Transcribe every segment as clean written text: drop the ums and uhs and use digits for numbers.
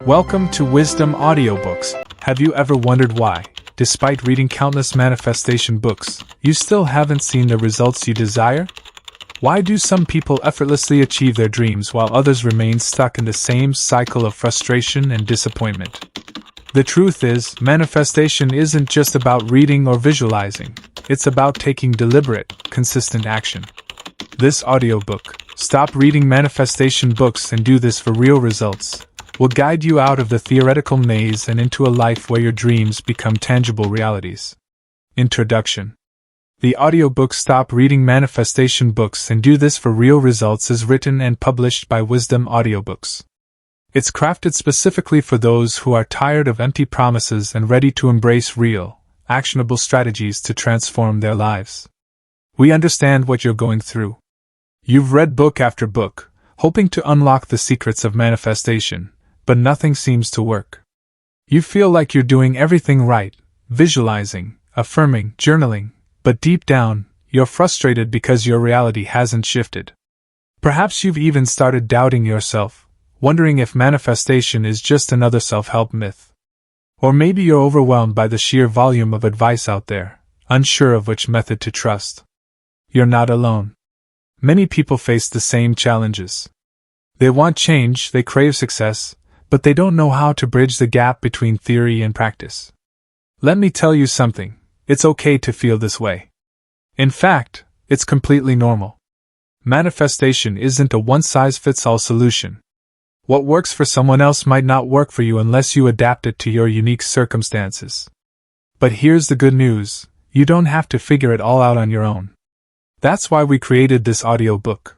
Welcome to Wisdom Audiobooks. Have you ever wondered why, despite reading countless manifestation books, you still haven't seen the results you desire? Why do some people effortlessly achieve their dreams while others remain stuck in the same cycle of frustration and disappointment? The truth is, manifestation isn't just about reading or visualizing, it's about taking deliberate, consistent action. This audiobook, Stop Reading Manifestation Books and Do This for Real Results, will guide you out of the theoretical maze and into a life where your dreams become tangible realities. Introduction. The audiobook Stop Reading Manifestation Books and Do This for Real Results is written and published by Wisdom Audiobooks. It's crafted specifically for those who are tired of empty promises and ready to embrace real, actionable strategies to transform their lives. We understand what you're going through. You've read book after book, hoping to unlock the secrets of manifestation, but nothing seems to work. You feel like you're doing everything right, visualizing, affirming, journaling, but deep down, you're frustrated because your reality hasn't shifted. Perhaps you've even started doubting yourself, wondering if manifestation is just another self-help myth. Or maybe you're overwhelmed by the sheer volume of advice out there, unsure of which method to trust. You're not alone. Many people face the same challenges. They want change, they crave success, but they don't know how to bridge the gap between theory and practice. Let me tell you something, it's okay to feel this way. In fact, it's completely normal. Manifestation isn't a one-size-fits-all solution. What works for someone else might not work for you unless you adapt it to your unique circumstances. But here's the good news, you don't have to figure it all out on your own. That's why we created this audiobook.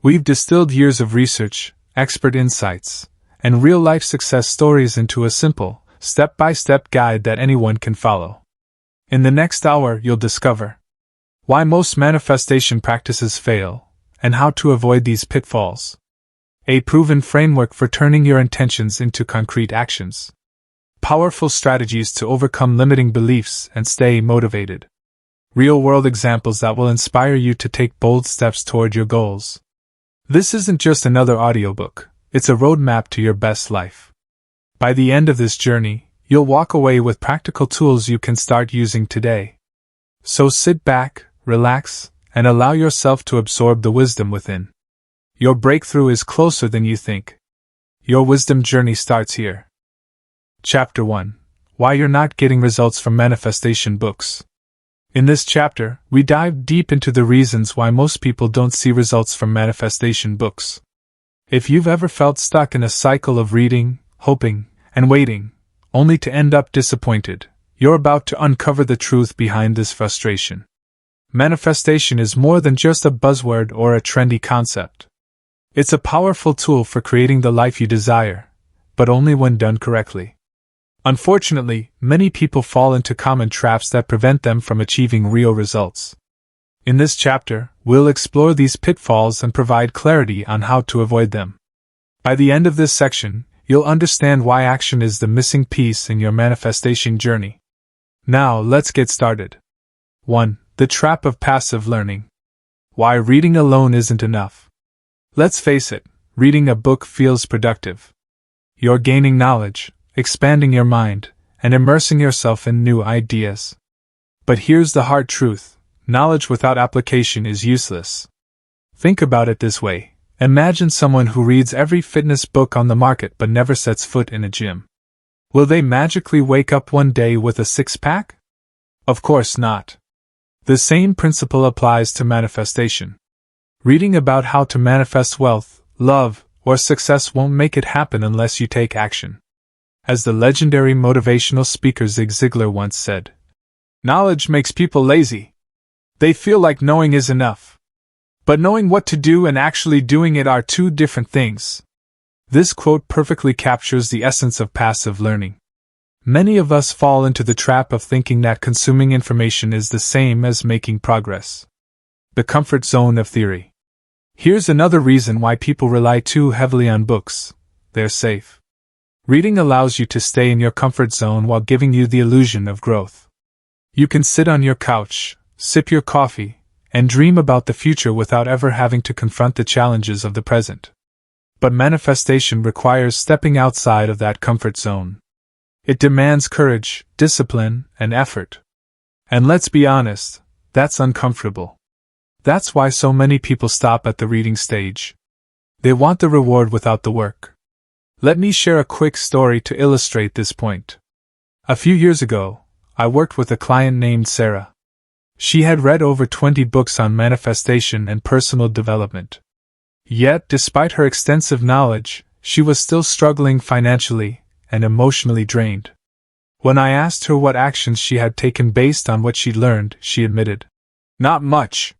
We've distilled years of research, expert insights, and real-life success stories into a simple, step-by-step guide that anyone can follow. In the next hour, you'll discover why most manifestation practices fail, and how to avoid these pitfalls. A proven framework for turning your intentions into concrete actions. Powerful strategies to overcome limiting beliefs and stay motivated. Real-world examples that will inspire you to take bold steps toward your goals. This isn't just another audiobook. It's a roadmap to your best life. By the end of this journey, you'll walk away with practical tools you can start using today. So sit back, relax, and allow yourself to absorb the wisdom within. Your breakthrough is closer than you think. Your wisdom journey starts here. Chapter 1. Why you're not getting results from manifestation books. In this chapter, we dive deep into the reasons why most people don't see results from manifestation books. If you've ever felt stuck in a cycle of reading, hoping, and waiting, only to end up disappointed, you're about to uncover the truth behind this frustration. Manifestation is more than just a buzzword or a trendy concept. It's a powerful tool for creating the life you desire, but only when done correctly. Unfortunately, many people fall into common traps that prevent them from achieving real results. In this chapter, we'll explore these pitfalls and provide clarity on how to avoid them. By the end of this section, you'll understand why action is the missing piece in your manifestation journey. Now, let's get started. 1. The trap of passive learning. Why reading alone isn't enough. Let's face it, reading a book feels productive. You're gaining knowledge, expanding your mind, and immersing yourself in new ideas. But here's the hard truth. Knowledge without application is useless. Think about it this way. Imagine someone who reads every fitness book on the market but never sets foot in a gym. Will they magically wake up one day with a six-pack? Of course not. The same principle applies to manifestation. Reading about how to manifest wealth, love, or success won't make it happen unless you take action. As the legendary motivational speaker Zig Ziglar once said, "Knowledge makes people lazy. They feel like knowing is enough. But knowing what to do and actually doing it are two different things." This quote perfectly captures the essence of passive learning. Many of us fall into the trap of thinking that consuming information is the same as making progress. The comfort zone of theory. Here's another reason why people rely too heavily on books. They're safe. Reading allows you to stay in your comfort zone while giving you the illusion of growth. You can sit on your couch, sip your coffee, and dream about the future without ever having to confront the challenges of the present. But manifestation requires stepping outside of that comfort zone. It demands courage, discipline, and effort. And let's be honest, that's uncomfortable. That's why so many people stop at the reading stage. They want the reward without the work. Let me share a quick story to illustrate this point. A few years ago, I worked with a client named Sarah. She had read over 20 books on manifestation and personal development. Yet, despite her extensive knowledge, she was still struggling financially and emotionally drained. When I asked her what actions she had taken based on what she'd learned, she admitted, "Not much.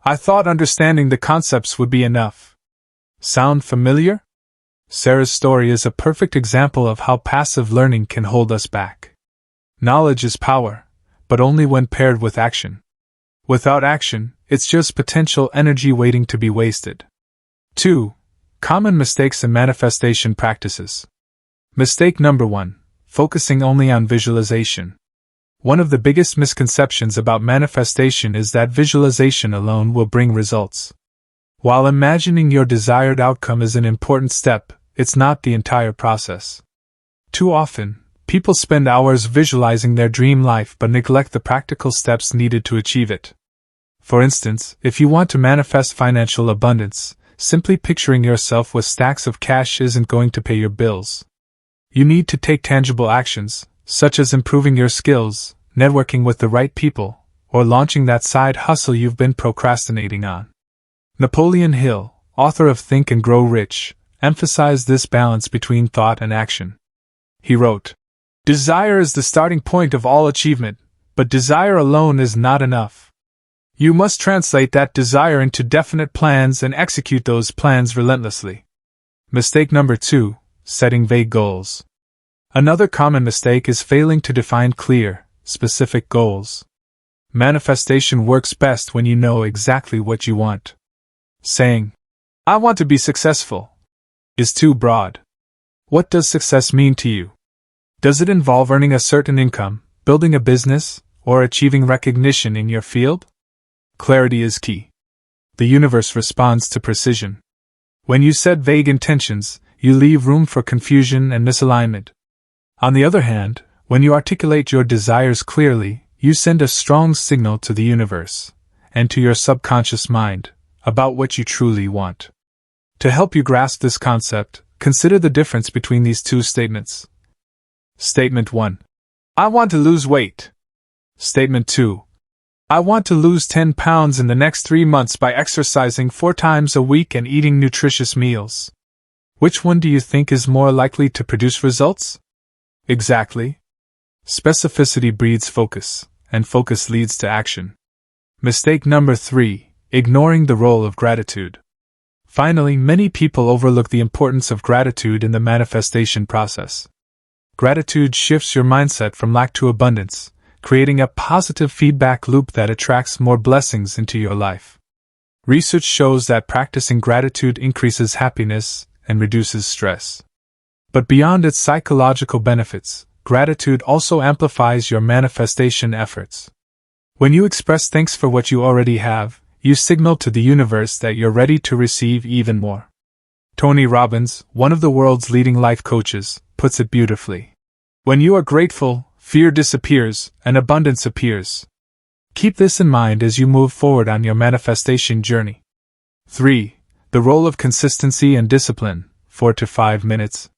I thought understanding the concepts would be enough." Sound familiar? Sarah's story is a perfect example of how passive learning can hold us back. Knowledge is power, but only when paired with action. Without action, it's just potential energy waiting to be wasted. 2. Common mistakes in manifestation practices. Mistake number 1. Focusing only on visualization. One of the biggest misconceptions about manifestation is that visualization alone will bring results. While imagining your desired outcome is an important step, it's not the entire process. Too often, people spend hours visualizing their dream life but neglect the practical steps needed to achieve it. For instance, if you want to manifest financial abundance, simply picturing yourself with stacks of cash isn't going to pay your bills. You need to take tangible actions, such as improving your skills, networking with the right people, or launching that side hustle you've been procrastinating on. Napoleon Hill, author of Think and Grow Rich, emphasized this balance between thought and action. He wrote, "Desire is the starting point of all achievement, but desire alone is not enough. You must translate that desire into definite plans and execute those plans relentlessly." Mistake number 2. Setting vague goals. Another common mistake is failing to define clear, specific goals. Manifestation works best when you know exactly what you want. Saying, "I want to be successful," is too broad. What does success mean to you? Does it involve earning a certain income, building a business, or achieving recognition in your field? Clarity is key. The universe responds to precision. When you set vague intentions, you leave room for confusion and misalignment. On the other hand, when you articulate your desires clearly, you send a strong signal to the universe, and to your subconscious mind, about what you truly want. To help you grasp this concept, consider the difference between these two statements. Statement 1. I want to lose weight. Statement 2. I want to lose 10 pounds in the next 3 months by exercising 4 times a week and eating nutritious meals. Which one do you think is more likely to produce results? Exactly. Specificity breeds focus, and focus leads to action. Mistake number 3. Ignoring the role of gratitude. Finally, many people overlook the importance of gratitude in the manifestation process. Gratitude shifts your mindset from lack to abundance, creating a positive feedback loop that attracts more blessings into your life. Research shows that practicing gratitude increases happiness and reduces stress. But beyond its psychological benefits, gratitude also amplifies your manifestation efforts. When you express thanks for what you already have, you signal to the universe that you're ready to receive even more. Tony Robbins, one of the world's leading life coaches, puts it beautifully. When you are grateful, fear disappears and abundance appears. Keep this in mind as you move forward on your manifestation journey. 3. The role of consistency and discipline, 4 to 5 minutes.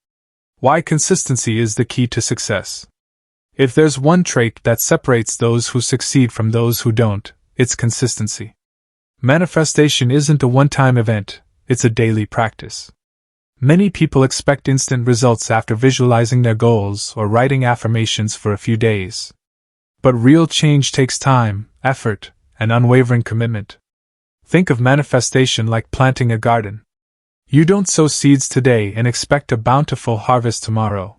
Why consistency is the key to success. If there's one trait that separates those who succeed from those who don't, it's consistency. Manifestation isn't a one-time event, it's a daily practice. Many people expect instant results after visualizing their goals or writing affirmations for a few days. But real change takes time, effort, and unwavering commitment. Think of manifestation like planting a garden. You don't sow seeds today and expect a bountiful harvest tomorrow.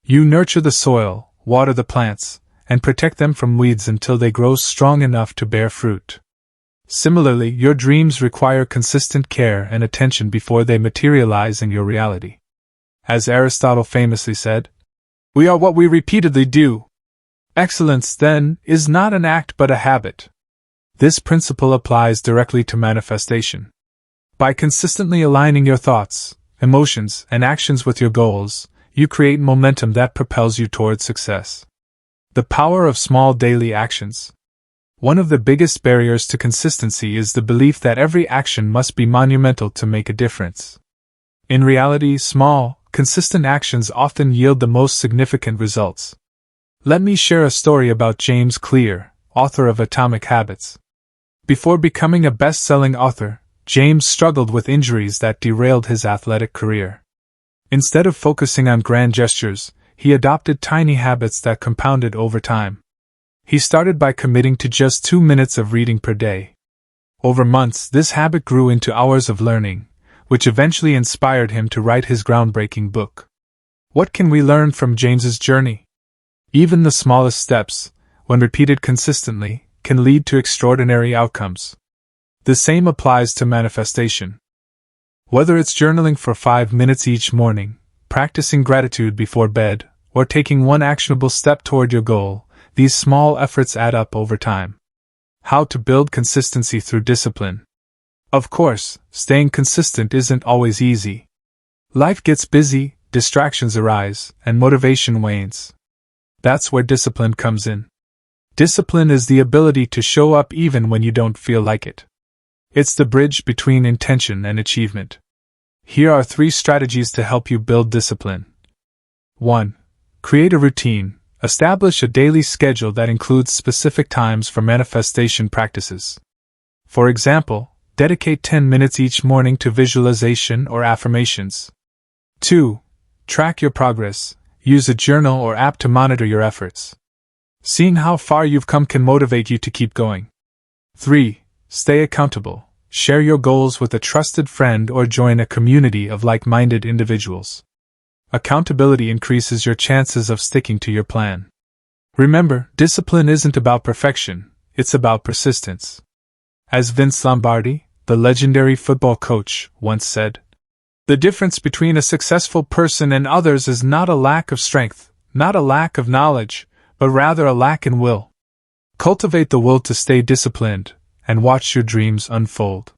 You nurture the soil, water the plants, and protect them from weeds until they grow strong enough to bear fruit. Similarly, your dreams require consistent care and attention before they materialize in your reality. As Aristotle famously said, "We are what we repeatedly do." Excellence, then, is not an act but a habit. This principle applies directly to manifestation. By consistently aligning your thoughts, emotions, and actions with your goals, you create momentum that propels you towards success. The power of small daily actions. One of the biggest barriers to consistency is the belief that every action must be monumental to make a difference. In reality, small, consistent actions often yield the most significant results. Let me share a story about James Clear, author of Atomic Habits. Before becoming a best-selling author, James struggled with injuries that derailed his athletic career. Instead of focusing on grand gestures, he adopted tiny habits that compounded over time. He started by committing to just 2 minutes of reading per day. Over months, this habit grew into hours of learning, which eventually inspired him to write his groundbreaking book. What can we learn from James's journey? Even the smallest steps, when repeated consistently, can lead to extraordinary outcomes. The same applies to manifestation. Whether it's journaling for 5 minutes each morning, practicing gratitude before bed, or taking one actionable step toward your goal, these small efforts add up over time. How to build consistency through discipline. Of course, staying consistent isn't always easy. Life gets busy, distractions arise, and motivation wanes. That's where discipline comes in. Discipline is the ability to show up even when you don't feel like it. It's the bridge between intention and achievement. Here are 3 strategies to help you build discipline. 1. Create a routine. Establish a daily schedule that includes specific times for manifestation practices. For example, dedicate 10 minutes each morning to visualization or affirmations. 2. Track your progress. Use a journal or app to monitor your efforts. Seeing how far you've come can motivate you to keep going. 3. Stay accountable. Share your goals with a trusted friend or join a community of like-minded individuals. Accountability increases your chances of sticking to your plan. Remember, discipline isn't about perfection, it's about persistence. As Vince Lombardi, the legendary football coach, once said, "The difference between a successful person and others is not a lack of strength, not a lack of knowledge, but rather a lack in will." Cultivate the will to stay disciplined, and watch your dreams unfold.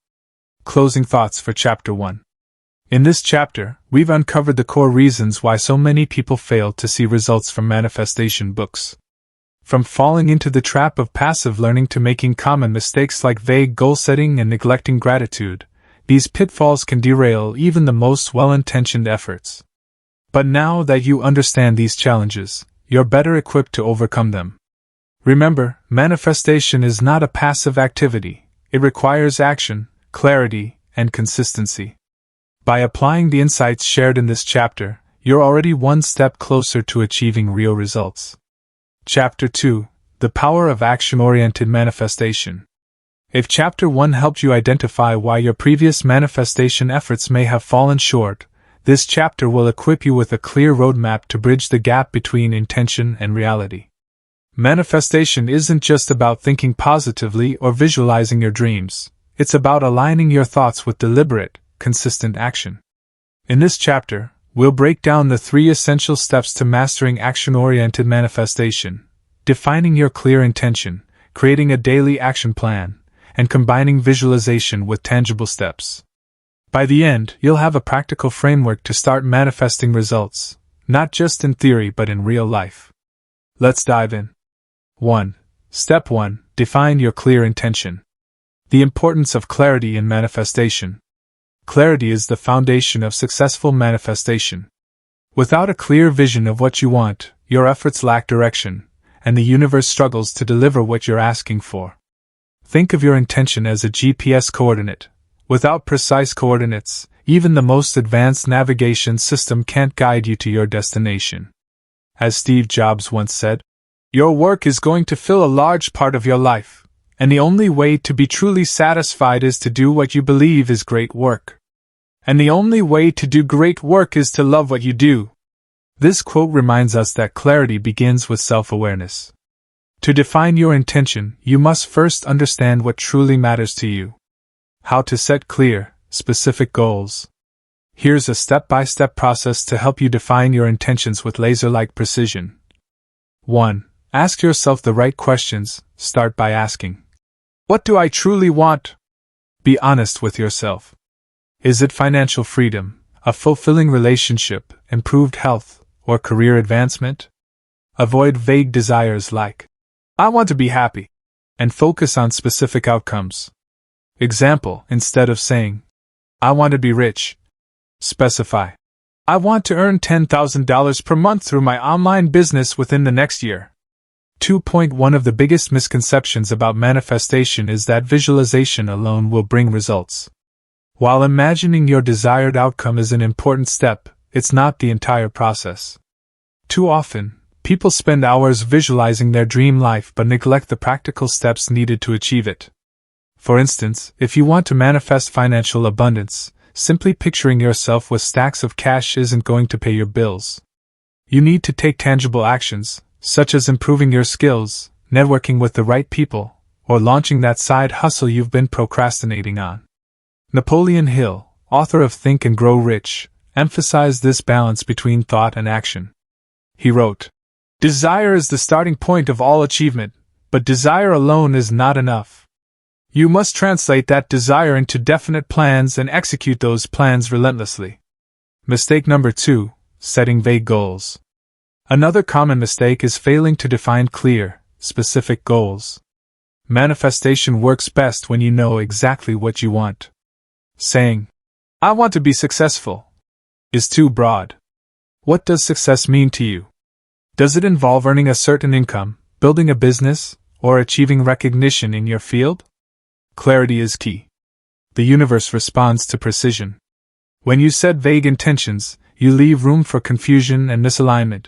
Closing thoughts for Chapter 1. In this chapter, we've uncovered the core reasons why so many people fail to see results from manifestation books. From falling into the trap of passive learning to making common mistakes like vague goal setting and neglecting gratitude, these pitfalls can derail even the most well-intentioned efforts. But now that you understand these challenges, you're better equipped to overcome them. Remember, manifestation is not a passive activity. It requires action, clarity, and consistency. By applying the insights shared in this chapter, you're already one step closer to achieving real results. Chapter 2: The Power of Action-Oriented Manifestation. If Chapter 1 helped you identify why your previous manifestation efforts may have fallen short, this chapter will equip you with a clear roadmap to bridge the gap between intention and reality. Manifestation isn't just about thinking positively or visualizing your dreams, it's about aligning your thoughts with deliberate, consistent action. In this chapter, we'll break down the 3 essential steps to mastering action-oriented manifestation: defining your clear intention, creating a daily action plan, and combining visualization with tangible steps. By the end, you'll have a practical framework to start manifesting results, not just in theory but in real life. Let's dive in. 1. Step 1. Define your clear intention. The importance of clarity in manifestation. Clarity is the foundation of successful manifestation. Without a clear vision of what you want, your efforts lack direction, and the universe struggles to deliver what you're asking for. Think of your intention as a GPS coordinate. Without precise coordinates, even the most advanced navigation system can't guide you to your destination. As Steve Jobs once said, "Your work is going to fill a large part of your life, and the only way to be truly satisfied is to do what you believe is great work. And the only way to do great work is to love what you do." This quote reminds us that clarity begins with self-awareness. To define your intention, you must first understand what truly matters to you. How to set clear, specific goals. Here's a step-by-step process to help you define your intentions with laser-like precision. 1. Ask yourself the right questions. Start by asking, "What do I truly want?" Be honest with yourself. Is it financial freedom, A fulfilling relationship, improved health, or career advancement? Avoid vague desires like, I want to be happy, and focus on specific outcomes. Example, instead of saying, I want to be rich, specify, I want to earn $10,000 per month through my online business within the next year. 2.1 of the biggest misconceptions about manifestation is that visualization alone will bring results. While imagining your desired outcome is an important step, it's not the entire process. Too often, people spend hours visualizing their dream life but neglect the practical steps needed to achieve it. For instance, if you want to manifest financial abundance, simply picturing yourself with stacks of cash isn't going to pay your bills. You need to take tangible actions, such as improving your skills, networking with the right people, or launching that side hustle you've been procrastinating on. Napoleon Hill, author of Think and Grow Rich, emphasized this balance between thought and action. He wrote, Desire is the starting point of all achievement, but desire alone is not enough. You must translate that desire into definite plans and execute those plans relentlessly. Mistake number 2, setting vague goals. Another common mistake is failing to define clear, specific goals. Manifestation works best when you know exactly what you want. Saying, I want to be successful, is too broad. What does success mean to you? Does it involve earning a certain income, building a business, or achieving recognition in your field? Clarity is key. The universe responds to precision. When you set vague intentions, you leave room for confusion and misalignment.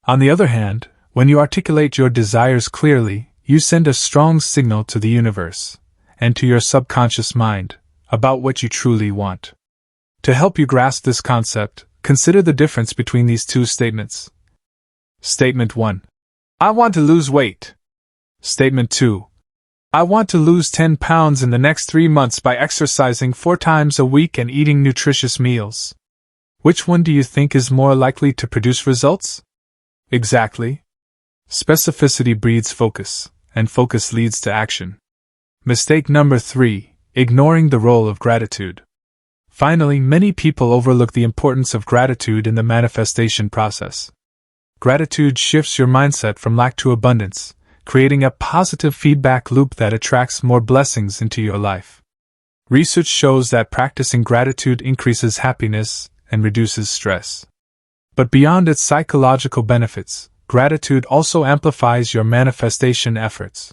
On the other hand, when you articulate your desires clearly, you send a strong signal to the universe, and to your subconscious mind, about what you truly want. To help you grasp this concept, consider the difference between these two statements. Statement 1. I want to lose weight. Statement 2. I want to lose 10 pounds in the next 3 months by exercising 4 times a week and eating nutritious meals. Which one do you think is more likely to produce results? Exactly. Specificity breeds focus, and focus leads to action. Mistake number 3. Ignoring the role of gratitude. Finally, many people overlook the importance of gratitude in the manifestation process. Gratitude shifts your mindset from lack to abundance, creating a positive feedback loop that attracts more blessings into your life. Research shows that practicing gratitude increases happiness and reduces stress. But beyond its psychological benefits, gratitude also amplifies your manifestation efforts.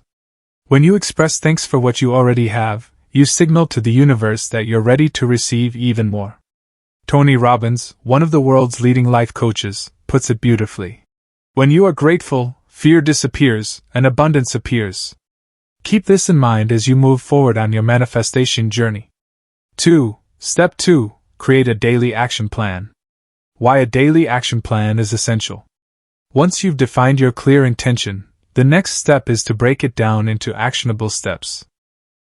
When you express thanks for what you already have, you signal to the universe that you're ready to receive even more. Tony Robbins, one of the world's leading life coaches, puts it beautifully. When you are grateful, fear disappears, and abundance appears. Keep this in mind as you move forward on your manifestation journey. 2. Step 2. Create a daily action plan. Why a daily action plan is essential. Once you've defined your clear intention, the next step is to break it down into actionable steps.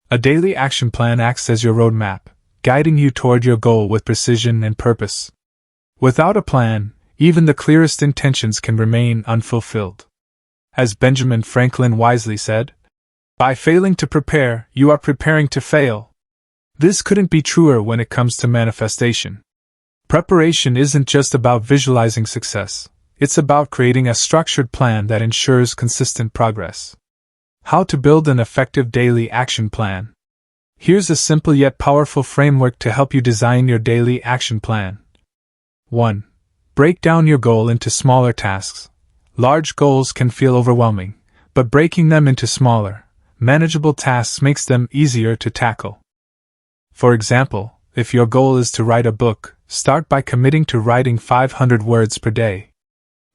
A daily action plan acts as your roadmap, guiding you toward your goal with precision and purpose. Without a plan, even the clearest intentions can remain unfulfilled. As Benjamin Franklin wisely said, by failing to prepare, you are preparing to fail. This couldn't be truer when it comes to manifestation. Preparation isn't just about visualizing success, it's about creating a structured plan that ensures consistent progress. How to build an effective daily action plan. Here's a simple yet powerful framework to help you design your daily action plan. 1. Break down your goal into smaller tasks. Large goals can feel overwhelming, but breaking them into smaller, manageable tasks makes them easier to tackle. For example, if your goal is to write a book, start by committing to writing 500 words per day.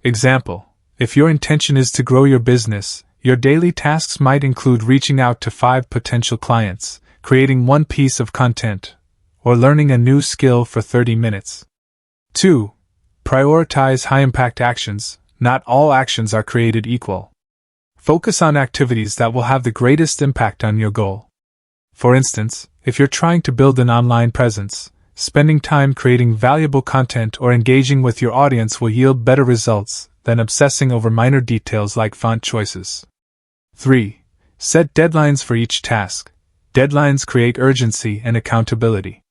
Example, if your intention is to grow your business, your daily tasks might include reaching out to 5 potential clients, creating 1 piece of content, or learning a new skill for 30 minutes. 2. Prioritize high-impact actions. Not all actions are created equal. Focus on activities that will have the greatest impact on your goal. For instance, if you're trying to build an online presence, spending time creating valuable content or engaging with your audience will yield better results than obsessing over minor details like font choices. 3. Set deadlines for each task. Deadlines create urgency and accountability.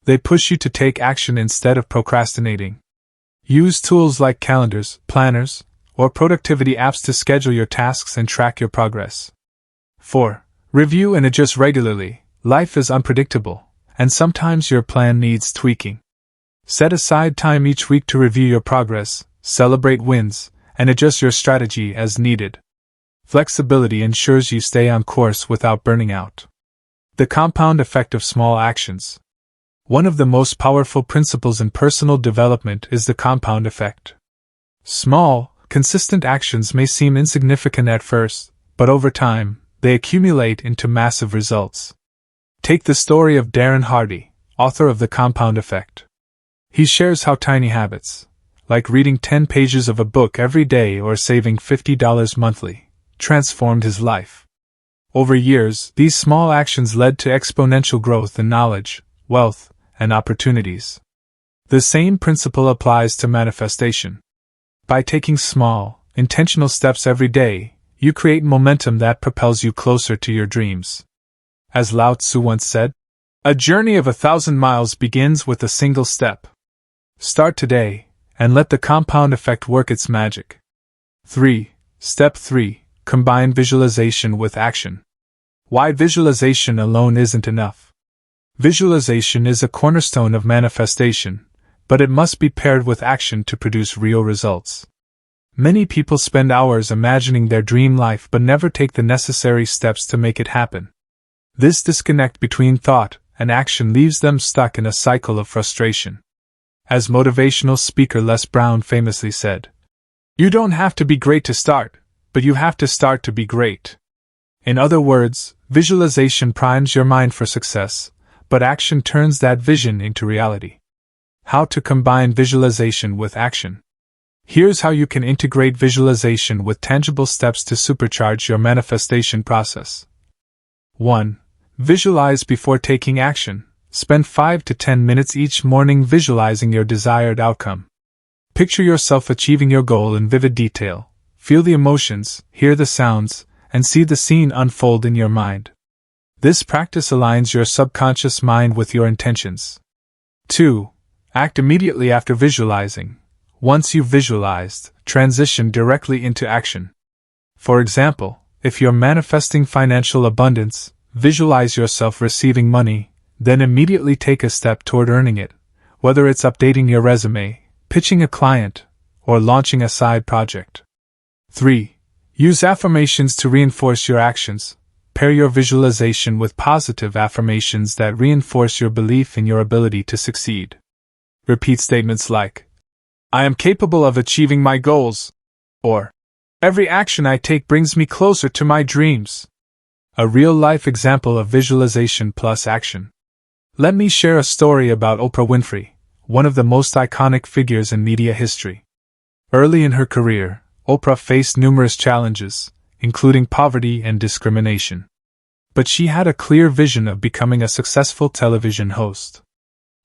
They push you to take action instead of procrastinating. Use tools like calendars, planners, or productivity apps to schedule your tasks and track your progress. 4. Review and adjust regularly. Life is unpredictable, and sometimes your plan needs tweaking. Set aside time each week to review your progress, celebrate wins, and adjust your strategy as needed. Flexibility ensures you stay on course without burning out. The compound effect of small actions. One of the most powerful principles in personal development is the compound effect. Small, consistent actions may seem insignificant at first, but over time, they accumulate into massive results. Take the story of Darren Hardy, author of The Compound Effect. He shares how tiny habits, like reading 10 pages of a book every day or saving $50 monthly, transformed his life. Over years, these small actions led to exponential growth in knowledge, wealth, and opportunities. The same principle applies to manifestation. By taking small, intentional steps every day, you create momentum that propels you closer to your dreams. As Lao Tzu once said, "A journey of 1,000 miles begins with a single step." Start today, and let the compound effect work its magic. 3. Step 3. Combine visualization with action. Why visualization alone isn't enough. Visualization is a cornerstone of manifestation, but it must be paired with action to produce real results. Many people spend hours imagining their dream life but never take the necessary steps to make it happen. This disconnect between thought and action leaves them stuck in a cycle of frustration. As motivational speaker Les Brown famously said, "You don't have to be great to start, but you have to start to be great." In other words, visualization primes your mind for success, but action turns that vision into reality. How to combine visualization with action. Here's how you can integrate visualization with tangible steps to supercharge your manifestation process. 1. Visualize before taking action. Spend 5 to 10 minutes each morning visualizing your desired outcome. Picture yourself achieving your goal in vivid detail. Feel the emotions, hear the sounds, and see the scene unfold in your mind. This practice aligns your subconscious mind with your intentions. 2. Act immediately after visualizing. Once you've visualized, transition directly into action. For example, if you're manifesting financial abundance, visualize yourself receiving money, then immediately take a step toward earning it, whether it's updating your resume, pitching a client, or launching a side project. 3. Use affirmations to reinforce your actions. Pair your visualization with positive affirmations that reinforce your belief in your ability to succeed. Repeat statements like, "I am capable of achieving my goals," or "Every action I take brings me closer to my dreams." A real-life example of visualization plus action. Let me share a story about Oprah Winfrey, one of the most iconic figures in media history. Early in her career, Oprah faced numerous challenges, including poverty and discrimination. But she had a clear vision of becoming a successful television host.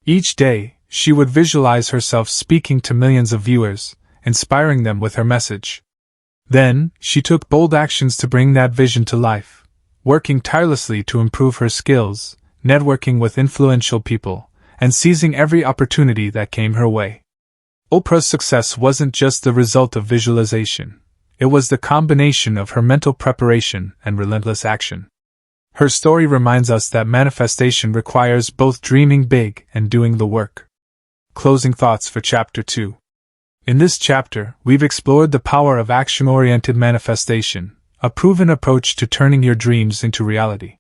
Each day, she would visualize herself speaking to millions of viewers, inspiring them with her message. Then, she took bold actions to bring that vision to life, working tirelessly to improve her skills, networking with influential people, and seizing every opportunity that came her way. Oprah's success wasn't just the result of visualization. It was the combination of her mental preparation and relentless action. Her story reminds us that manifestation requires both dreaming big and doing the work. Closing thoughts for Chapter 2. In this chapter, we've explored the power of action-oriented manifestation, a proven approach to turning your dreams into reality.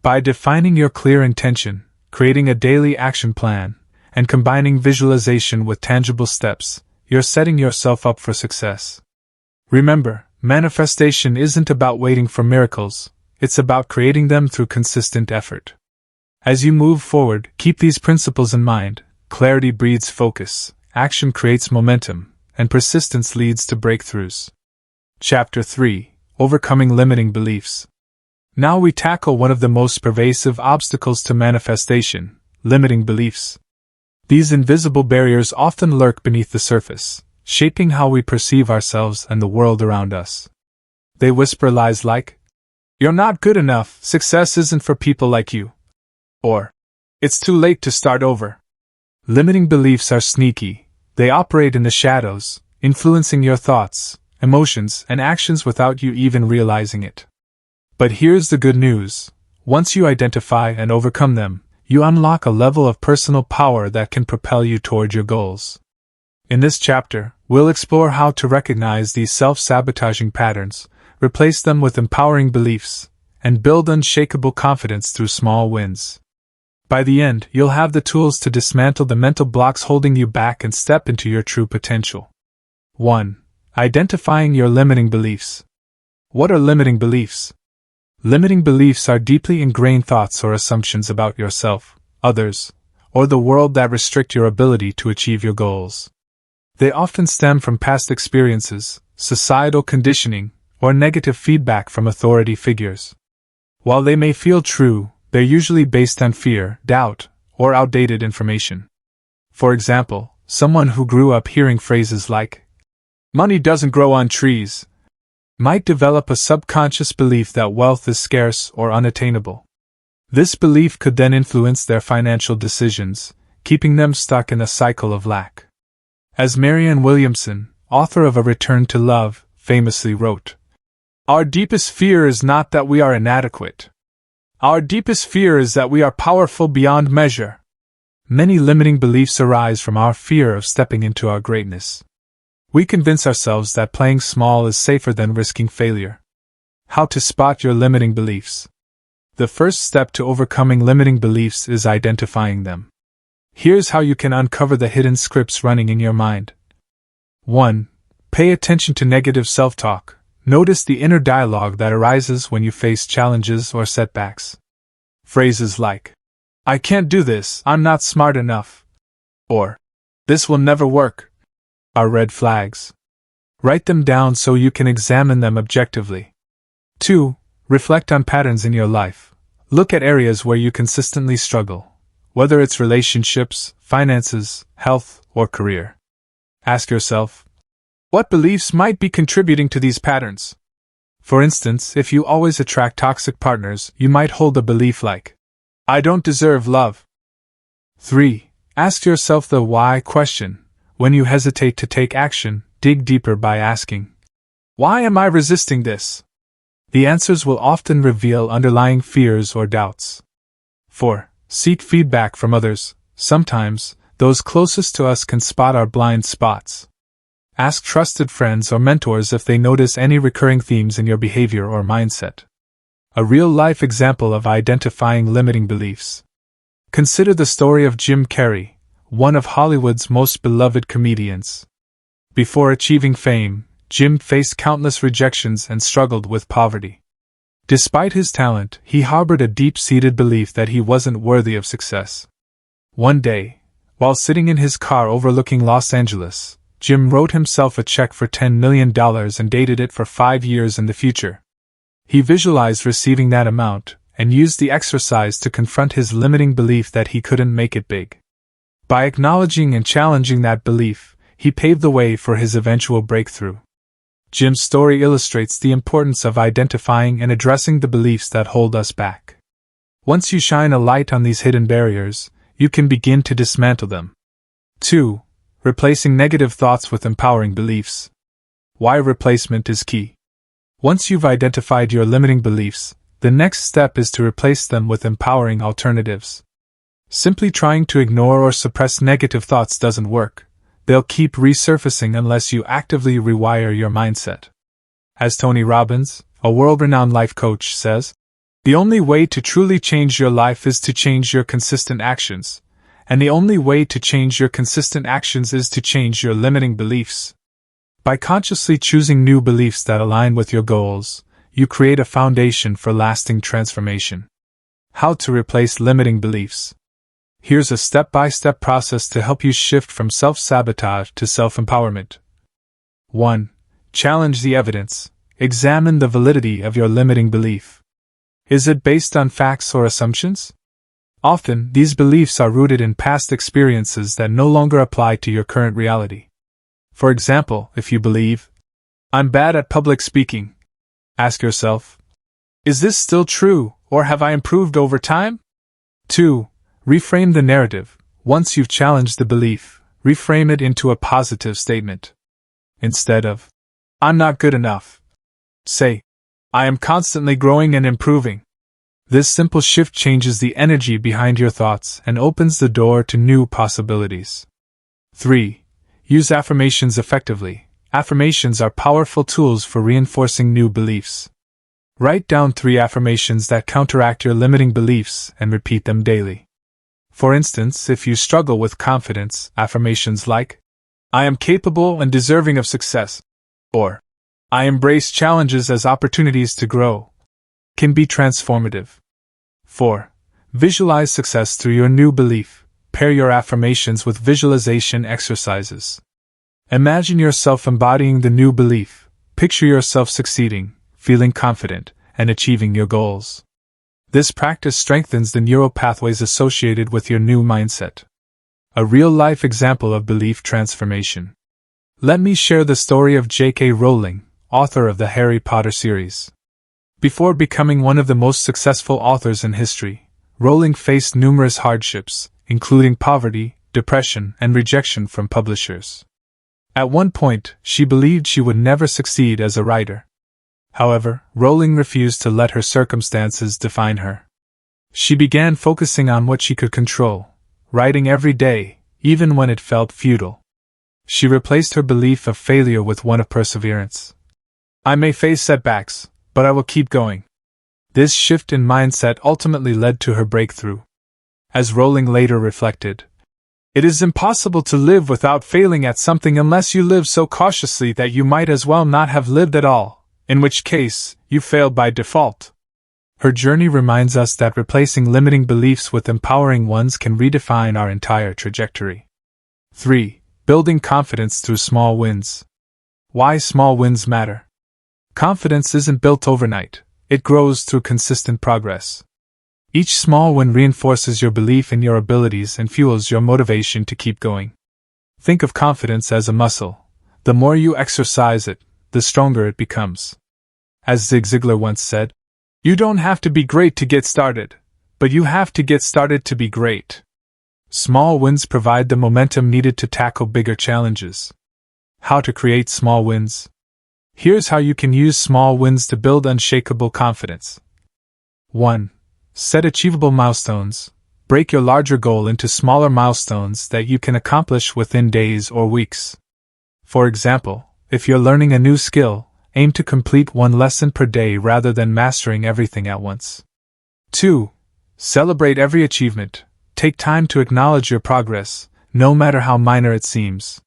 By defining your clear intention, creating a daily action plan, and combining visualization with tangible steps, you're setting yourself up for success. Remember, manifestation isn't about waiting for miracles, it's about creating them through consistent effort. As you move forward, keep these principles in mind. Clarity breeds focus, action creates momentum, and persistence leads to breakthroughs. Chapter 3. Overcoming Limiting Beliefs. Now we tackle one of the most pervasive obstacles to manifestation, limiting beliefs. These invisible barriers often lurk beneath the surface, shaping how we perceive ourselves and the world around us. They whisper lies like, "You're not good enough, success isn't for people like you," or It's too late to start over. Limiting beliefs are sneaky. They operate in the shadows, influencing your thoughts, emotions, and actions without you even realizing it. But here's the good news. Once you identify and overcome them, you unlock a level of personal power that can propel you toward your goals. In this chapter, we'll explore how to recognize these self-sabotaging patterns, replace them with empowering beliefs, and build unshakable confidence through small wins. By the end, you'll have the tools to dismantle the mental blocks holding you back and step into your true potential. 1. Identifying your limiting beliefs. What are limiting beliefs? Limiting beliefs are deeply ingrained thoughts or assumptions about yourself, others, or the world that restrict your ability to achieve your goals. They often stem from past experiences, societal conditioning, or negative feedback from authority figures. While they may feel true, they're usually based on fear, doubt, or outdated information. For example, someone who grew up hearing phrases like, "Money doesn't grow on trees," might develop a subconscious belief that wealth is scarce or unattainable. This belief could then influence their financial decisions, keeping them stuck in a cycle of lack. As Marianne Williamson, author of A Return to Love, famously wrote, "Our deepest fear is not that we are inadequate. Our deepest fear is that we are powerful beyond measure." Many limiting beliefs arise from our fear of stepping into our greatness. We convince ourselves that playing small is safer than risking failure. How to spot your limiting beliefs. The first step to overcoming limiting beliefs is identifying them. Here's how you can uncover the hidden scripts running in your mind. 1. Pay attention to negative self-talk. Notice the inner dialogue that arises when you face challenges or setbacks. Phrases like, "I can't do this, I'm not smart enough," or "This will never work," are red flags. Write them down so you can examine them objectively. 2. Reflect on patterns in your life. Look at areas where you consistently struggle, whether it's relationships, finances, health, or career. Ask yourself, what beliefs might be contributing to these patterns? For instance, if you always attract toxic partners, you might hold a belief like, "I don't deserve love." 3. Ask yourself the why question. When you hesitate to take action, dig deeper by asking, "Why am I resisting this?" The answers will often reveal underlying fears or doubts. 4. Seek feedback from others. Sometimes, those closest to us can spot our blind spots. Ask trusted friends or mentors if they notice any recurring themes in your behavior or mindset. A real-life example of identifying limiting beliefs. Consider the story of Jim Carrey, one of Hollywood's most beloved comedians. Before achieving fame, Jim faced countless rejections and struggled with poverty. Despite his talent, he harbored a deep-seated belief that he wasn't worthy of success. One day, while sitting in his car overlooking Los Angeles, Jim wrote himself a check for $10 million and dated it for 5 years in the future. He visualized receiving that amount, and used the exercise to confront his limiting belief that he couldn't make it big. By acknowledging and challenging that belief, he paved the way for his eventual breakthrough. Jim's story illustrates the importance of identifying and addressing the beliefs that hold us back. Once you shine a light on these hidden barriers, you can begin to dismantle them. 2. Replacing negative thoughts with empowering beliefs. Why replacement is key. Once you've identified your limiting beliefs, the next step is to replace them with empowering alternatives. Simply trying to ignore or suppress negative thoughts doesn't work. They'll keep resurfacing unless you actively rewire your mindset. As Tony Robbins, a world-renowned life coach, says, "The only way to truly change your life is to change your consistent actions, and the only way to change your consistent actions is to change your limiting beliefs." By consciously choosing new beliefs that align with your goals, you create a foundation for lasting transformation. How to replace limiting beliefs. Here's a step-by-step process to help you shift from self-sabotage to self-empowerment. 1. Challenge the evidence. Examine the validity of your limiting belief. Is it based on facts or assumptions? Often, these beliefs are rooted in past experiences that no longer apply to your current reality. For example, if you believe, "I'm bad at public speaking," ask yourself, "Is this still true, or have I improved over time?" 2. Reframe the narrative. Once you've challenged the belief, reframe it into a positive statement. Instead of, "I'm not good enough," say, "I am constantly growing and improving." This simple shift changes the energy behind your thoughts and opens the door to new possibilities. 3. Use affirmations effectively. Affirmations are powerful tools for reinforcing new beliefs. Write down 3 affirmations that counteract your limiting beliefs and repeat them daily. For instance, if you struggle with confidence, affirmations like, "I am capable and deserving of success," or "I embrace challenges as opportunities to grow," can be transformative. 4. Visualize success through your new belief. Pair your affirmations with visualization exercises. Imagine yourself embodying the new belief. Picture yourself succeeding, feeling confident, and achieving your goals. This practice strengthens the neural pathways associated with your new mindset. A real-life example of belief transformation. Let me share the story of J.K. Rowling, author of the Harry Potter series. Before becoming one of the most successful authors in history, Rowling faced numerous hardships, including poverty, depression, and rejection from publishers. At one point, she believed she would never succeed as a writer. However, Rowling refused to let her circumstances define her. She began focusing on what she could control, writing every day, even when it felt futile. She replaced her belief of failure with one of perseverance. "I may face setbacks, but I will keep going." This shift in mindset ultimately led to her breakthrough. As Rowling later reflected, "It is impossible to live without failing at something unless you live so cautiously that you might as well not have lived at all, in which case, you failed by default." Her journey reminds us that replacing limiting beliefs with empowering ones can redefine our entire trajectory. 3. Building confidence through small wins. Why small wins matter. Confidence isn't built overnight, it grows through consistent progress. Each small win reinforces your belief in your abilities and fuels your motivation to keep going. Think of confidence as a muscle. The more you exercise it, the stronger it becomes. As Zig Ziglar once said, "You don't have to be great to get started, but you have to get started to be great." Small wins provide the momentum needed to tackle bigger challenges. How to create small wins? Here's how you can use small wins to build unshakable confidence. 1. Set achievable milestones. Break your larger goal into smaller milestones that you can accomplish within days or weeks. For example, if you're learning a new skill, aim to complete one lesson per day rather than mastering everything at once. 2. Celebrate every achievement. Take time to acknowledge your progress, no matter how minor it seems.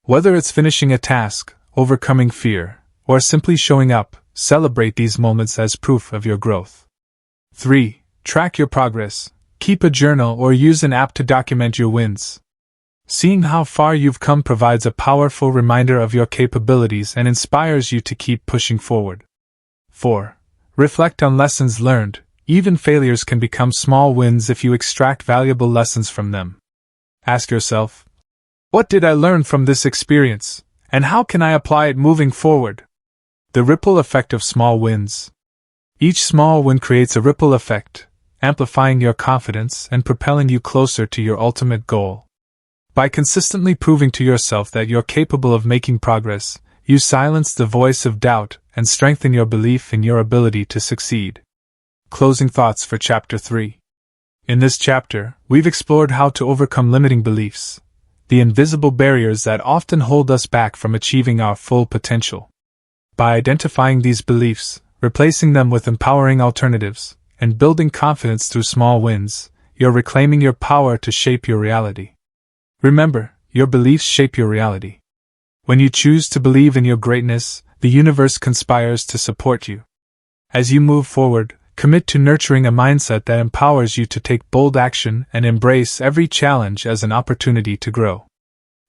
Whether it's finishing a task, overcoming fear, or simply showing up, celebrate these moments as proof of your growth. 3. Track your progress. Keep a journal or use an app to document your wins. Seeing how far you've come provides a powerful reminder of your capabilities and inspires you to keep pushing forward. 4. Reflect on lessons learned. Even failures can become small wins if you extract valuable lessons from them. Ask yourself, what did I learn from this experience, and how can I apply it moving forward? The ripple effect of small wins. Each small win creates a ripple effect, amplifying your confidence and propelling you closer to your ultimate goal. By consistently proving to yourself that you're capable of making progress, you silence the voice of doubt and strengthen your belief in your ability to succeed. Closing thoughts for Chapter 3. In this chapter, we've explored how to overcome limiting beliefs, the invisible barriers that often hold us back from achieving our full potential. By identifying these beliefs, replacing them with empowering alternatives, and building confidence through small wins, you're reclaiming your power to shape your reality. Remember, your beliefs shape your reality. When you choose to believe in your greatness, the universe conspires to support you. As you move forward, commit to nurturing a mindset that empowers you to take bold action and embrace every challenge as an opportunity to grow.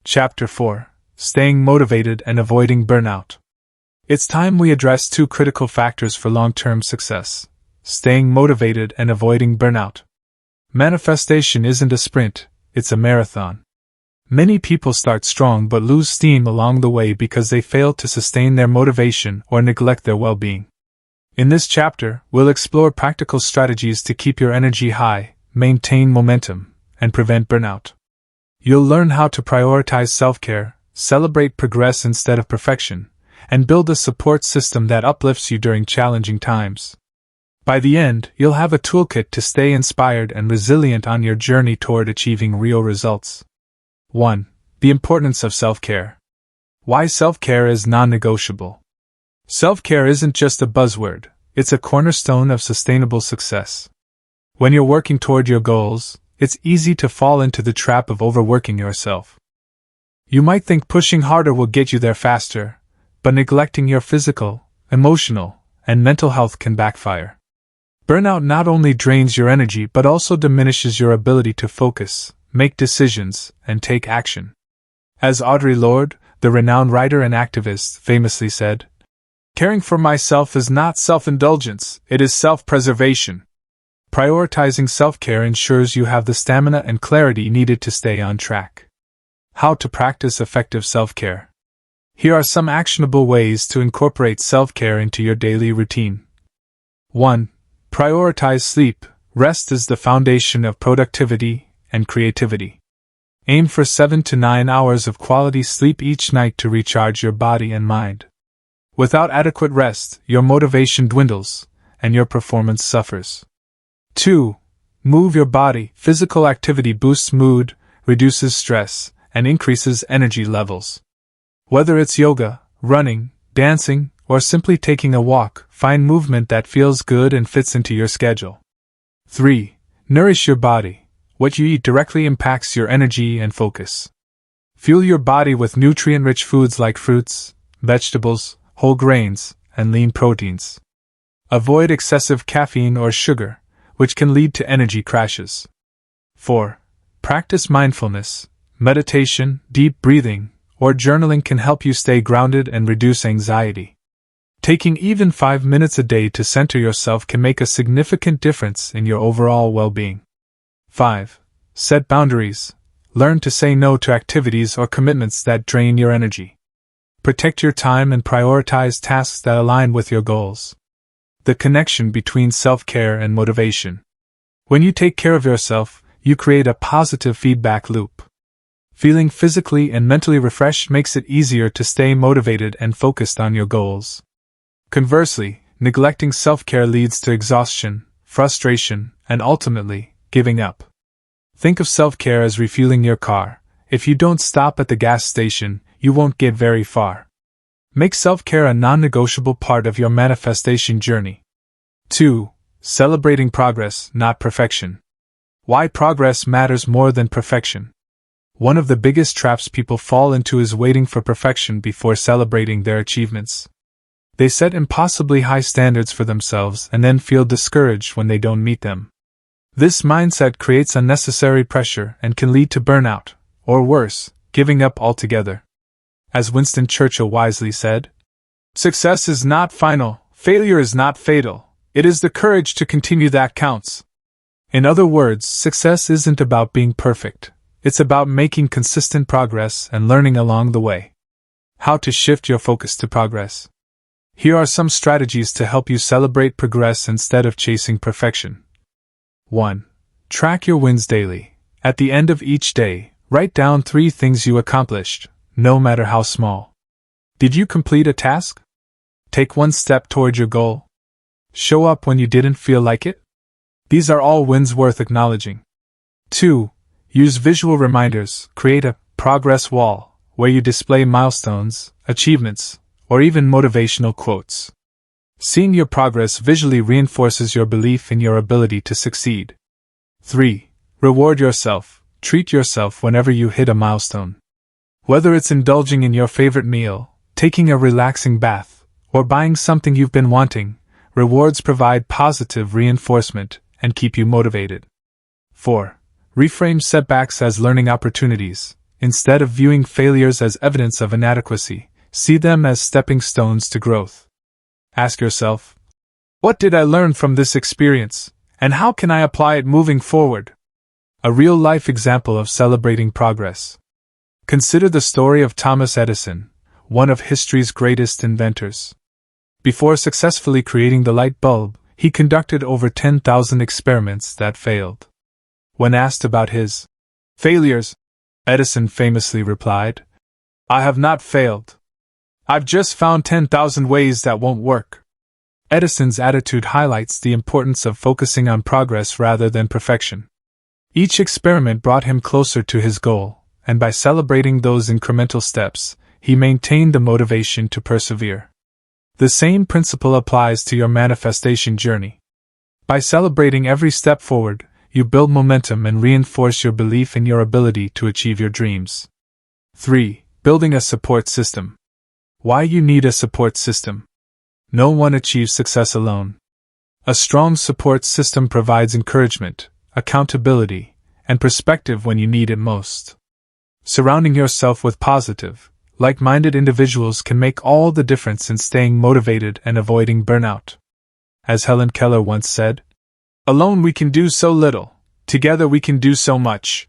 Chapter 4. Staying motivated and avoiding burnout. It's time we address two critical factors for long-term success: staying motivated and avoiding burnout. Manifestation isn't a sprint, it's a marathon. Many people start strong but lose steam along the way because they fail to sustain their motivation or neglect their well-being. In this chapter, we'll explore practical strategies to keep your energy high, maintain momentum, and prevent burnout. You'll learn how to prioritize self-care, celebrate progress instead of perfection, and build a support system that uplifts you during challenging times. By the end, you'll have a toolkit to stay inspired and resilient on your journey toward achieving real results. 1. The importance of self-care. Why self-care is non-negotiable. Self-care isn't just a buzzword, it's a cornerstone of sustainable success. When you're working toward your goals, it's easy to fall into the trap of overworking yourself. You might think pushing harder will get you there faster, but neglecting your physical, emotional, and mental health can backfire. Burnout not only drains your energy but also diminishes your ability to focus, make decisions, and take action. As Audre Lorde, the renowned writer and activist, famously said, "Caring for myself is not self-indulgence, it is self-preservation." Prioritizing self-care ensures you have the stamina and clarity needed to stay on track. How to practice effective self-care. Here are some actionable ways to incorporate self-care into your daily routine. 1. Prioritize sleep. Rest is the foundation of productivity and creativity. Aim for 7 to 9 hours of quality sleep each night to recharge your body and mind. Without adequate rest, your motivation dwindles, and your performance suffers. 2. Move your body. Physical activity boosts mood, reduces stress, and increases energy levels. Whether it's yoga, running, dancing, or simply taking a walk, find movement that feels good and fits into your schedule. 3. Nourish your body. What you eat directly impacts your energy and focus. Fuel your body with nutrient-rich foods like fruits, vegetables, whole grains, and lean proteins. Avoid excessive caffeine or sugar, which can lead to energy crashes. 4. Practice mindfulness. Meditation, deep breathing, or journaling can help you stay grounded and reduce anxiety. Taking even 5 minutes a day to center yourself can make a significant difference in your overall well-being. 5. Set boundaries. Learn to say no to activities or commitments that drain your energy. Protect your time and prioritize tasks that align with your goals. The connection between self-care and motivation. When you take care of yourself, you create a positive feedback loop. Feeling physically and mentally refreshed makes it easier to stay motivated and focused on your goals. Conversely, neglecting self-care leads to exhaustion, frustration, and ultimately, giving up. Think of self-care as refueling your car. If you don't stop at the gas station, you won't get very far. Make self-care a non-negotiable part of your manifestation journey. 2. Celebrating progress, not perfection. Why progress matters more than perfection. One of the biggest traps people fall into is waiting for perfection before celebrating their achievements. They set impossibly high standards for themselves and then feel discouraged when they don't meet them. This mindset creates unnecessary pressure and can lead to burnout, or worse, giving up altogether. As Winston Churchill wisely said, "Success is not final, failure is not fatal, it is the courage to continue that counts." In other words, success isn't about being perfect. It's about making consistent progress and learning along the way. How to shift your focus to progress. Here are some strategies to help you celebrate progress instead of chasing perfection. 1. Track your wins daily. At the end of each day, write down 3 things you accomplished, no matter how small. Did you complete a task? Take one step toward your goal? Show up when you didn't feel like it? These are all wins worth acknowledging. 2. Use visual reminders. Create a progress wall where you display milestones, achievements, or even motivational quotes. Seeing your progress visually reinforces your belief in your ability to succeed. 3. Reward yourself. Treat yourself whenever you hit a milestone. Whether it's indulging in your favorite meal, taking a relaxing bath, or buying something you've been wanting, rewards provide positive reinforcement and keep you motivated. 4. Reframe setbacks as learning opportunities. Instead of viewing failures as evidence of inadequacy, see them as stepping stones to growth. Ask yourself, what did I learn from this experience, and how can I apply it moving forward? A real-life example of celebrating progress. Consider the story of Thomas Edison, one of history's greatest inventors. Before successfully creating the light bulb, he conducted over 10,000 experiments that failed. When asked about his failures, Edison famously replied, "I have not failed. I've just found 10,000 ways that won't work." Edison's attitude highlights the importance of focusing on progress rather than perfection. Each experiment brought him closer to his goal, and by celebrating those incremental steps, he maintained the motivation to persevere. The same principle applies to your manifestation journey. By celebrating every step forward, you build momentum and reinforce your belief in your ability to achieve your dreams. 3. Building a support system. Why you need a support system. No one achieves success alone. A strong support system provides encouragement, accountability, and perspective when you need it most. Surrounding yourself with positive, like-minded individuals can make all the difference in staying motivated and avoiding burnout. As Helen Keller once said, "Alone we can do so little, together we can do so much."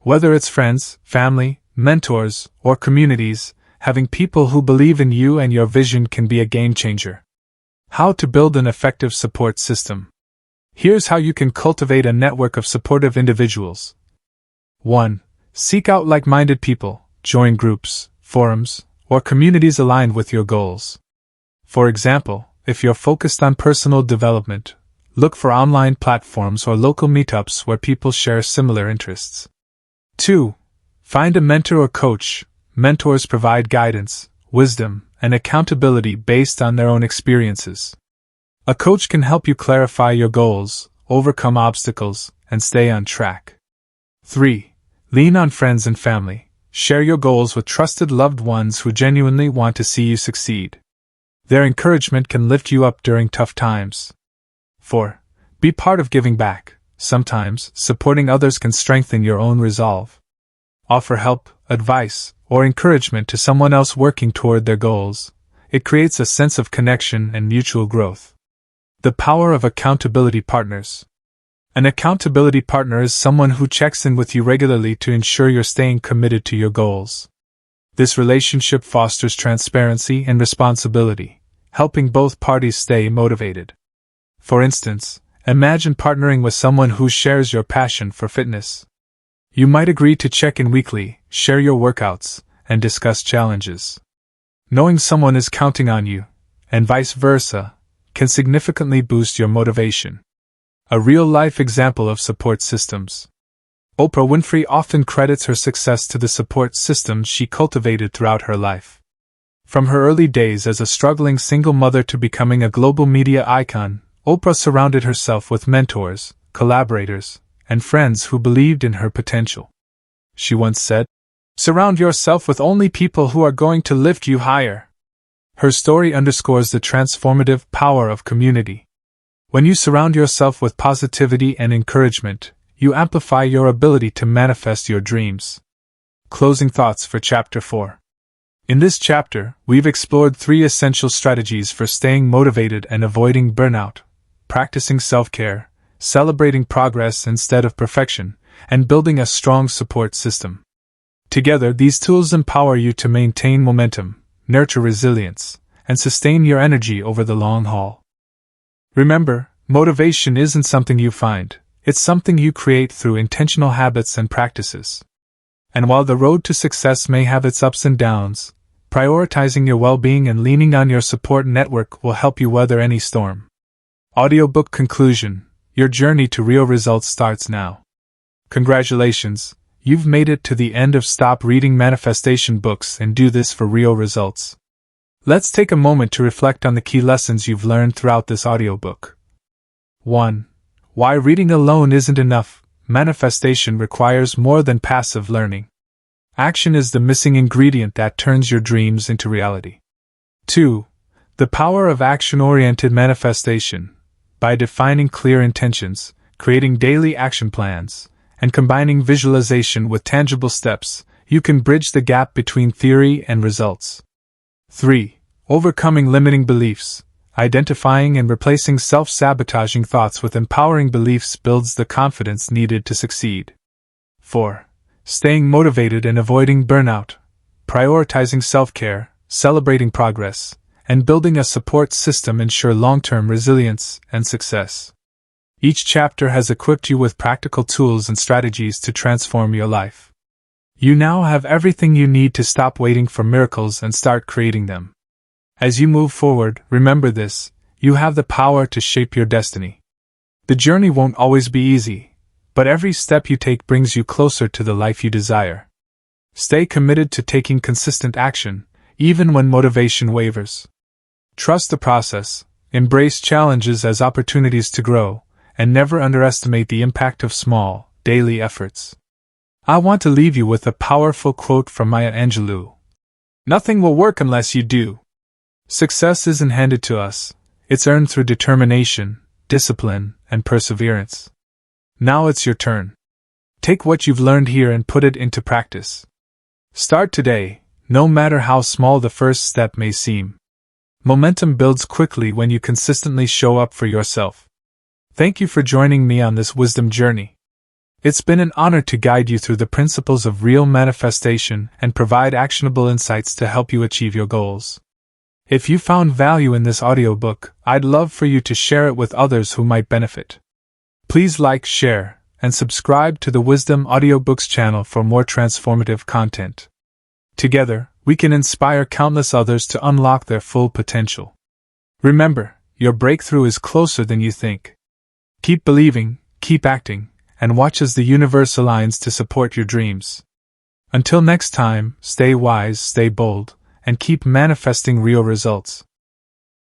Whether it's friends, family, mentors, or communities, having people who believe in you and your vision can be a game changer. How to build an effective support system. Here's how you can cultivate a network of supportive individuals. 1. Seek out like-minded people, join groups, forums, or communities aligned with your goals. For example, if you're focused on personal development, look for online platforms or local meetups where people share similar interests. 2. Find a mentor or coach. Mentors provide guidance, wisdom, and accountability based on their own experiences. A coach can help you clarify your goals, overcome obstacles, and stay on track. 3. Lean on friends and family. Share your goals with trusted loved ones who genuinely want to see you succeed. Their encouragement can lift you up during tough times. 4. Be part of giving back. Sometimes, supporting others can strengthen your own resolve. Offer help, advice, or encouragement to someone else working toward their goals. It creates a sense of connection and mutual growth. The power of accountability partners. An accountability partner is someone who checks in with you regularly to ensure you're staying committed to your goals. This relationship fosters transparency and responsibility, helping both parties stay motivated. For instance, imagine partnering with someone who shares your passion for fitness. You might agree to check in weekly, share your workouts, and discuss challenges. Knowing someone is counting on you, and vice versa, can significantly boost your motivation. A real-life example of support systems. Oprah Winfrey often credits her success to the support systems she cultivated throughout her life. From her early days as a struggling single mother to becoming a global media icon, Oprah surrounded herself with mentors, collaborators, and friends who believed in her potential. She once said, "Surround yourself with only people who are going to lift you higher." Her story underscores the transformative power of community. When you surround yourself with positivity and encouragement, you amplify your ability to manifest your dreams. Closing thoughts for Chapter 4. In this chapter, we've explored 3 essential strategies for staying motivated and avoiding burnout: practicing self-care, celebrating progress instead of perfection, and building a strong support system. Together, these tools empower you to maintain momentum, nurture resilience, and sustain your energy over the long haul. Remember, motivation isn't something you find, it's something you create through intentional habits and practices. And while the road to success may have its ups and downs, prioritizing your well-being and leaning on your support network will help you weather any storm. Audiobook conclusion. Your journey to real results starts now. Congratulations, you've made it to the end of Stop Reading Manifestation Books and Do This for Real Results. Let's take a moment to reflect on the key lessons you've learned throughout this audiobook. 1. Why reading alone isn't enough. Manifestation requires more than passive learning. Action is the missing ingredient that turns your dreams into reality. 2. The power of action-oriented manifestation. By defining clear intentions, creating daily action plans, and combining visualization with tangible steps, you can bridge the gap between theory and results. 3. Overcoming limiting beliefs. Identifying and replacing self-sabotaging thoughts with empowering beliefs builds the confidence needed to succeed. 4. Staying motivated and avoiding burnout. Prioritizing self-care, celebrating progress, and building a support system ensure long-term resilience and success. Each chapter has equipped you with practical tools and strategies to transform your life. You now have everything you need to stop waiting for miracles and start creating them. As you move forward, remember this: you have the power to shape your destiny. The journey won't always be easy, but every step you take brings you closer to the life you desire. Stay committed to taking consistent action, even when motivation wavers. Trust the process, embrace challenges as opportunities to grow, and never underestimate the impact of small, daily efforts. I want to leave you with a powerful quote from Maya Angelou. Nothing will work unless you do. Success isn't handed to us, it's earned through determination, discipline, and perseverance. Now it's your turn. Take what you've learned here and put it into practice. Start today, no matter how small the first step may seem. Momentum builds quickly when you consistently show up for yourself. Thank you for joining me on this wisdom journey. It's been an honor to guide you through the principles of real manifestation and provide actionable insights to help you achieve your goals. If you found value in this audiobook, I'd love for you to share it with others who might benefit. Please like, share, and subscribe to the Wisdom Audiobooks channel for more transformative content. Together, we can inspire countless others to unlock their full potential. Remember, your breakthrough is closer than you think. Keep believing, keep acting, and watch as the universe aligns to support your dreams. Until next time, stay wise, stay bold, and keep manifesting real results.